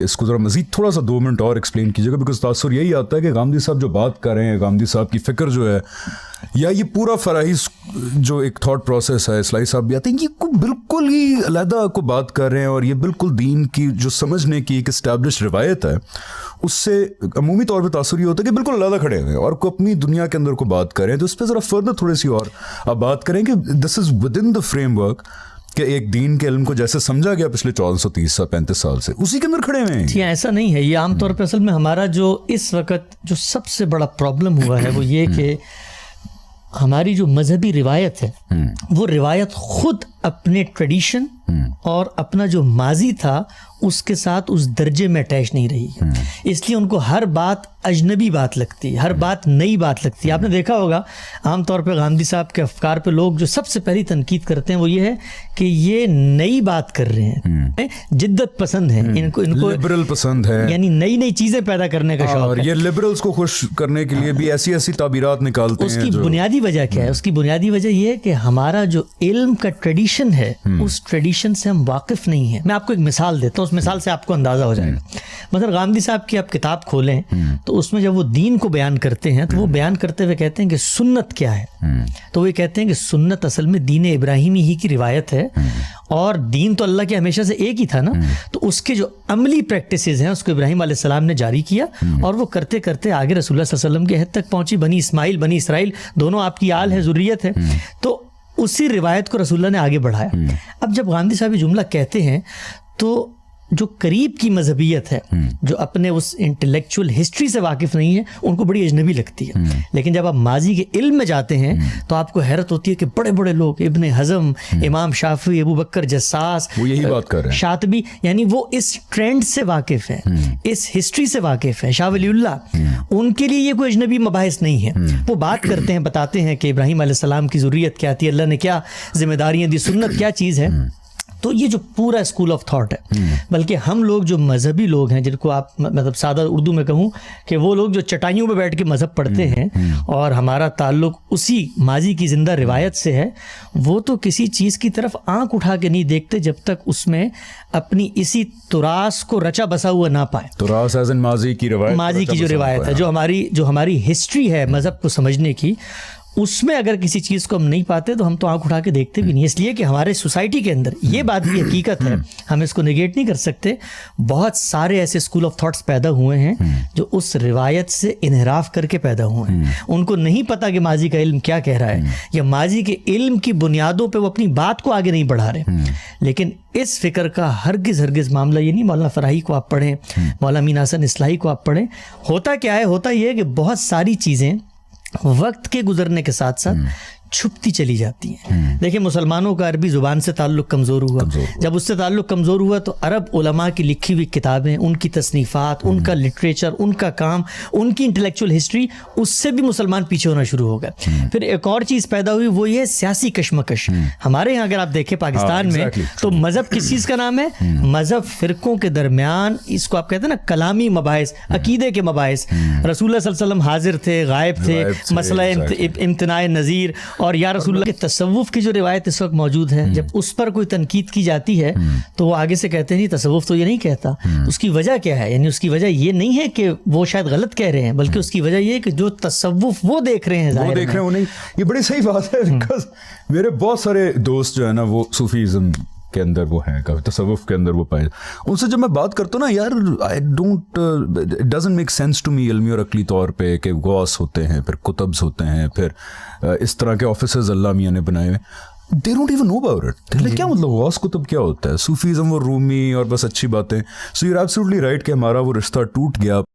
इसको ज़रा मज़ीद थोड़ा सा 2 मिनट और एक्सप्लेन कीजिएगा, बिकॉज तासुर यही आता है कि गामदी साहब जो बात कर रहे हैं, गामदी साहब की फ़िक्र जो है या ये पूरा फराही जो एक थॉट प्रोसेस है, इस्लाही साहब भी आते हैं, ये को बिल्कुल ही अलहदा को बात कर रहे हैं और ये बिल्कुल दीन की जो समझने की एक इस्टेब्लिश रिवायत है उससे अमूमी तौर पर तासुर ये होता है कि बिल्कुल अलहदा खड़े हुए हैं और को अपनी दुनिया के अंदर को बात करें। तो इस पर ज़रा फर्दर थोड़ी सी और आप बात करें कि this is with in the framework कि एक दीन के इल्म को जैसे समझा गया पिछले 1430-35 साल से, उसी के अंदर खड़े हुए हैं। जी ऐसा नहीं है। ये आमतौर पर असल में हमारा जो इस वक्त जो सबसे बड़ा प्रॉब्लम हुआ है वो ये कि हमारी जो मजहबी रिवायत है वो रिवायत खुद अपने ट्रेडिशन और अपना जो माजी था उसके साथ उस दर्जे में अटैच नहीं रही है, इसलिए उनको हर बात अजनबी बात लगती है, हर बात नई बात लगती है। आपने देखा होगा आमतौर पर गांधी साहब के अफकार पे लोग जो सबसे पहली तनकीद करते हैं वो ये है कि ये नई बात कर रहे हैं, जिद्दत पसंद है, इनको लिबरल पसंद है, यानी नई नई चीजें पैदा करने का शौक और है। ये लिबरल्स को खुश करने के लिए भी ऐसी ऐसी ताबीरात निकालते हैं। उसकी बुनियादी वजह क्या है? उसकी बुनियादी वजह ये है कि हमारा जो इल्म का ट्रेडिशन है उस ट्रेडिशन से हम वाकिफ नहीं है। मैं आपको एक मिसाल देता हूँ, उस मिसाल से आपको अंदाजा हो जाएगा। मतलब गांधी साहब की आप किताब खोलें तो उसमें जब वो दीन को बयान करते हैं तो वो बयान करते हुए कहते हैं कि सुन्नत क्या है, तो वो कहते हैं कि सुन्नत असल में दीन इब्राहिमी ही की रिवायत है और दीन तो अल्लाह के हमेशा से एक ही था ना, तो उसके जो अमली प्रैक्टिसेस हैं उसको इब्राहिम अलैहिस्सलाम ने जारी किया और वो करते करते आगे रसूलुल्लाह सल्लल्लाहु अलैहि वसल्लम के हद तक पहुंची। बनी इस्माइल बनी इसराइल दोनों आपकी आल है, ज़ुर्रियत है, तो उसी रिवायत को रसूलुल्लाह ने आगे बढ़ाया। अब जब गांधी साहब ये जुमला कहते हैं तो जो करीब की मजहबियत है, जो अपने उस इंटेलेक्चुअल हिस्ट्री से वाकिफ नहीं है, उनको बड़ी अजनबी लगती है। लेकिन जब आप माजी के इल्म में जाते हैं तो आपको हैरत होती है कि बड़े बड़े लोग, इब्ने हज़म, इमाम शाफी, अबू बकर जस्सास, वो यही बात कर रहे हैं, शातबी, यानी वो इस ट्रेंड से वाकिफ है, इस हिस्ट्री से वाकिफ है। शाह वलीउल्लाह, उनके लिए ये कोई अजनबी मबाहिस नहीं है। वो बात करते हैं, बताते हैं कि इब्राहिम अलैहिस्सलाम की ज़ुर्रियत क्या थी, अल्लाह ने क्या जिम्मेदारियाँ दी, सुन्नत क्या चीज़ है। तो ये जो पूरा स्कूल ऑफ थॉट है, बल्कि हम लोग जो मजहबी लोग हैं, जिनको आप मतलब सादा उर्दू में कहूँ कि वो लोग जो चटाइयों पे बैठ के मजहब पढ़ते हैं और हमारा ताल्लुक उसी माजी की जिंदा रिवायत से है, वो तो किसी चीज़ की तरफ आंख उठा के नहीं देखते जब तक उसमें अपनी इसी तुरास को रचा बसा हुआ ना पाए। तुरास एज़ इन माजी की रिवायत, माजी की जो रिवायत है, जो हमारी हिस्ट्री है मजहब को समझने की, उसमें अगर किसी चीज़ को हम नहीं पाते तो हम तो आंख उठा के देखते भी नहीं। इसलिए कि हमारे सोसाइटी के अंदर ये बात भी हकीकत है, हम इसको नेगेट नहीं कर सकते। बहुत सारे ऐसे स्कूल ऑफ थॉट्स पैदा हुए हैं जो उस रिवायत से इन्हिराफ करके पैदा हुए हैं। उनको नहीं पता कि माजी का इल्म क्या कह रहा है या माजी के इल्म की बुनियादों पे वो अपनी बात को आगे नहीं बढ़ा रहे। लेकिन इस फिक्र का हरगिज़ मामला ये नहीं, मौलाना फराही को आप पढ़ें, मौलाना मीन हसन इस्लाही को आप पढ़ें, होता क्या है, होता ये है कि बहुत सारी चीज़ें वक्त के गुजरने के साथ साथ छुपती चली जाती हैं। देखिए, मुसलमानों का अरबी ज़ुबान से ताल्लुक़ कमज़ोर हुआ। जब उससे ताल्लुक़ कमज़ोर हुआ तो अरब उलमा की लिखी हुई किताबें, उनकी तसनीफ़ात, उनका लिटरेचर, उनका काम, उनकी इंटेलेक्चुअल हिस्ट्री, उससे भी मुसलमान पीछे होना शुरू हो गए। फिर एक और चीज़ पैदा हुई, वो ये सियासी कशमकश। हमारे यहाँ अगर आप देखें पाकिस्तान में तो मज़हब किस चीज़ का नाम है? मज़हब फ़िरक़ों के दरमियान, इसको आप कहते हैं ना कलामी मबाहिस, अकीदे के मबाहिस। रसूलुल्लाह सल्लल्लाहु अलैहि वसल्लम हाजिर थे, गायब थे, मसला इम्तिनाए नज़ीर और या रसूलुल्लाह के तसव्वुफ की जो रिवायत इस वक्त मौजूद है, जब उस पर कोई तनकीद की जाती है तो वो आगे से कहते हैं नहीं, तसव्वुफ तो ये नहीं कहता। उसकी वजह क्या है? यानी उसकी वजह ये नहीं है कि वो शायद गलत कह रहे हैं, बल्कि उसकी वजह ये है कि जो तसव्वुफ वो देख रहे हैं, वो देख रहे हैं, वो नहीं। ये बड़ी सही बात है, बिकॉज मेरे बहुत सारे दोस्त जो है ना वो सूफीज़म के अंदर वो हैं, कभी तसव्वुफ के अंदर वो पाए, उनसे जब मैं बात करता हूँ ना, यार I don't, it doesn't make sense to me इल्मी और अकली तौर पे कि गौस होते हैं, फिर कुतब्स होते हैं, फिर इस तरह के ऑफिसर्स अल्लाह मियाँ ने बनाए हुए, they don't even know about it. क्या मतलब गौस कुतुब क्या होता है? सूफीज़म वो रूमी और बस अच्छी बातें। So you are absolutely right कि हमारा वो रिश्ता टूट गया।